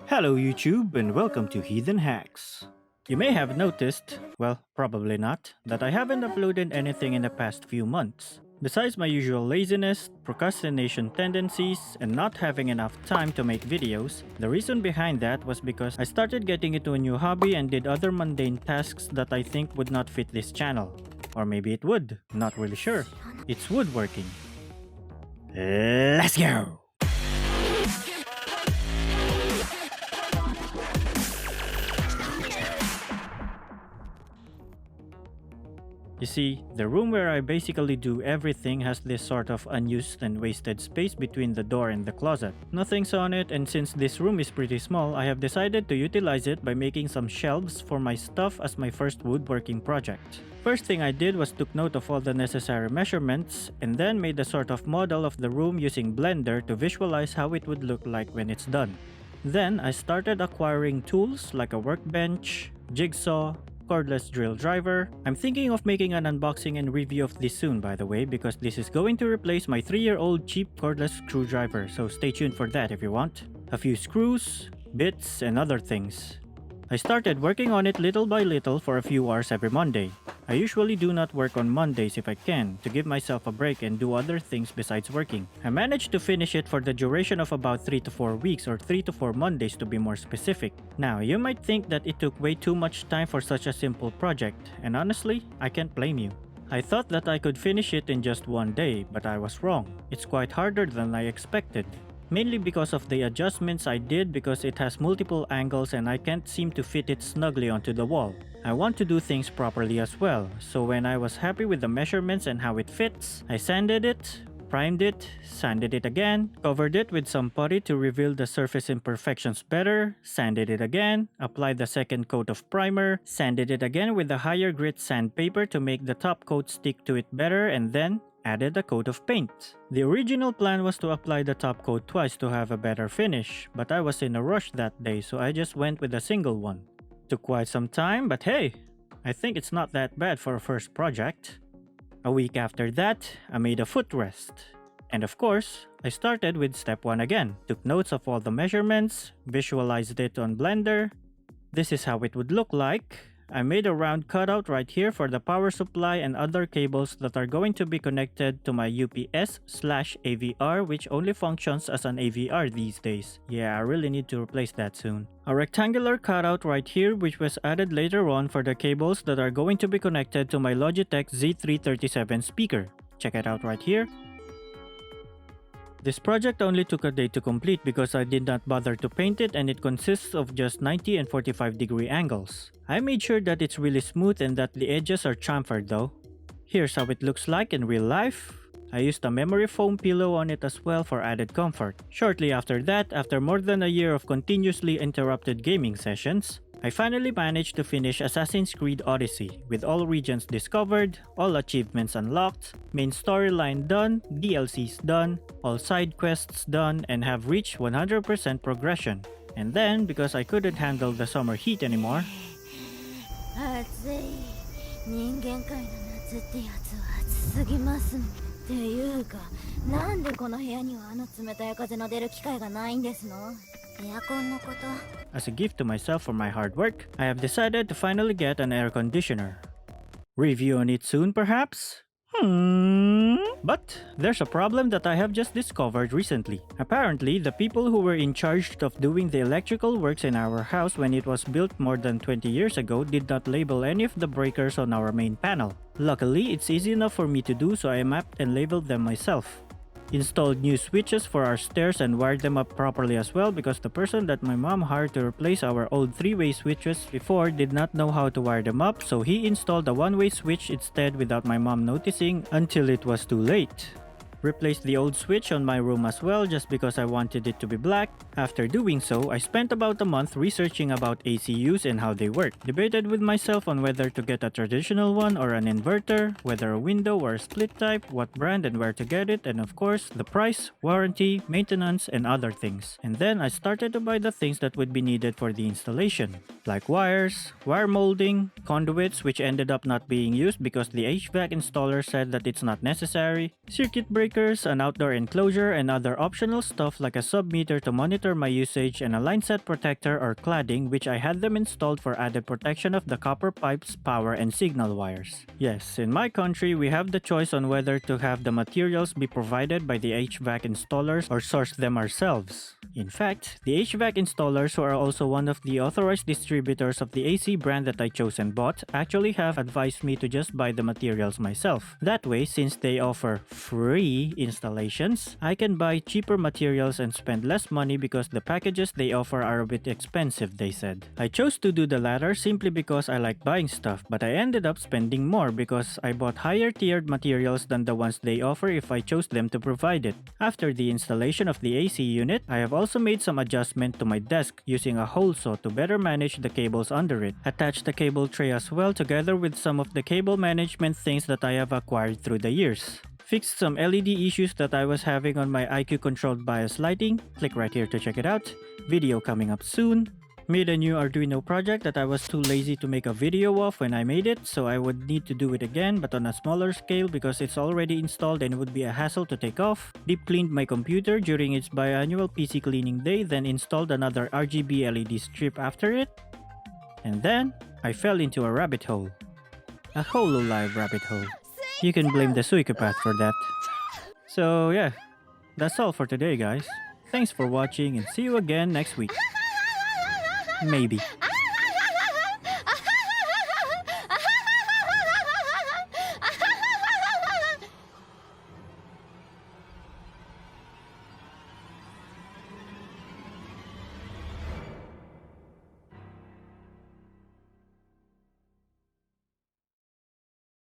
Hello YouTube and welcome to Heathen Hacks. You may have noticed, well, probably not, that I haven't uploaded anything in the past few months. Besides my usual laziness, procrastination tendencies, and not having enough time to make videos, the reason behind that was because I started getting into a new hobby and did other mundane tasks that I think would not fit this channel. Or maybe it would, not really sure. It's woodworking. Let's go! You see, the room where I basically do everything has this sort of unused and wasted space between the door and the closet. Nothing's on it, and since this room is pretty small, I have decided to utilize it by making some shelves for my stuff as my first woodworking project. First thing I did was took note of all the necessary measurements, and then made a sort of model of the room using Blender to visualize how it would look like when it's done. Then I started acquiring tools like a workbench, jigsaw, cordless drill driver. I'm thinking of making an unboxing and review of this soon, by the way, because this is going to replace my 3-year-old cheap cordless screwdriver, so stay tuned for that if you want. A few screws, bits, and other things. I started working on it little by little for a few hours every Monday. I usually do not work on Mondays if I can, to give myself a break and do other things besides working. I managed to finish it for the duration of about 3 to 4 weeks, or 3 to 4 Mondays to be more specific. Now, you might think that it took way too much time for such a simple project, and honestly, I can't blame you. I thought that I could finish it in just one day, but I was wrong. It's quite harder than I expected. Mainly because of the adjustments I did, because it has multiple angles and I can't seem to fit it snugly onto the wall. I want to do things properly as well, so when I was happy with the measurements and how it fits, I sanded it, primed it, sanded it again, covered it with some putty to reveal the surface imperfections better, sanded it again, applied the second coat of primer, sanded it again with the higher grit sandpaper to make the top coat stick to it better, and then added a coat of paint. The original plan was to apply the top coat twice to have a better finish, but I was in a rush that day, so I just went with a single one. Took quite some time, but hey, I think it's not that bad for a first project. A week after that, I made a footrest. And of course, I started with step 1 again. Took notes of all the measurements, visualized it on Blender. This is how it would look like. I made a round cutout right here for the power supply and other cables that are going to be connected to my UPS/AVR, which only functions as an AVR these days. Yeah, I really need to replace that soon. A rectangular cutout right here, which was added later on for the cables that are going to be connected to my Logitech Z337 speaker. Check it out right here. This project only took a day to complete because I did not bother to paint it, and it consists of just 90 and 45 degree angles. I made sure that it's really smooth and that the edges are chamfered though. Here's how it looks like in real life. I used a memory foam pillow on it as well for added comfort. Shortly after that, after more than a year of continuously interrupted gaming sessions, I finally managed to finish Assassin's Creed Odyssey, with all regions discovered, all achievements unlocked, main storyline done, DLCs done, all side quests done, and have reached 100% progression. And then, because I couldn't handle the summer heat anymore, 暑い人間界の夏ってやつは暑すぎますっていうか、なんでこの部屋にはあの冷たい風の出る機会がないんですの？エアコンのこと。 as a gift to myself for my hard work, I have decided to finally get an air conditioner. Review on it soon perhaps? But there's a problem that I have just discovered recently. Apparently, the people who were in charge of doing the electrical works in our house when it was built more than 20 years ago did not label any of the breakers on our main panel. Luckily, it's easy enough for me to do, so I mapped and labeled them myself. Installed new switches for our stairs and wired them up properly as well, because the person that my mom hired to replace our old 3-way switches before did not know how to wire them up, so he installed a 1-way switch instead without my mom noticing until it was too late. Replaced the old switch on my room as well, just because I wanted it to be black. After doing so, I spent about a month researching about ACUs and how they work. Debated with myself on whether to get a traditional one or an inverter, whether a window or a split type, what brand and where to get it, and of course, the price, warranty, maintenance, and other things. And then I started to buy the things that would be needed for the installation, like wires, wire molding, conduits, which ended up not being used because the HVAC installer said that it's not necessary, circuit breakers, speakers, an outdoor enclosure, and other optional stuff like a sub-meter to monitor my usage and a line set protector or cladding, which I had them installed for added protection of the copper pipes, power, and signal wires. Yes, in my country, we have the choice on whether to have the materials be provided by the HVAC installers or source them ourselves. In fact, the HVAC installers, who are also one of the authorized distributors of the AC brand that I chose and bought, actually have advised me to just buy the materials myself. That way, since they offer free installations, I can buy cheaper materials and spend less money because the packages they offer are a bit expensive, they said. I chose to do the latter simply because I like buying stuff, but I ended up spending more because I bought higher tiered materials than the ones they offer if I chose them to provide it. After the installation of the AC unit, I have also made some adjustment to my desk using a hole saw to better manage the cables under it. Attached the cable tray as well together with some of the cable management things that I have acquired through the years. Fixed some LED issues that I was having on my IQ controlled bias lighting. Click right here to check it out. Video coming up soon. Made a new Arduino project that I was too lazy to make a video of when I made it, so I would need to do it again but on a smaller scale because it's already installed and it would be a hassle to take off. Deep cleaned my computer during its biannual PC cleaning day, then installed another RGB LED strip after it. And then, I fell into a rabbit hole. A HoloLive rabbit hole. You can blame the Suikopath for that. So yeah, that's all for today guys. Thanks for watching and see you again next week. Maybe.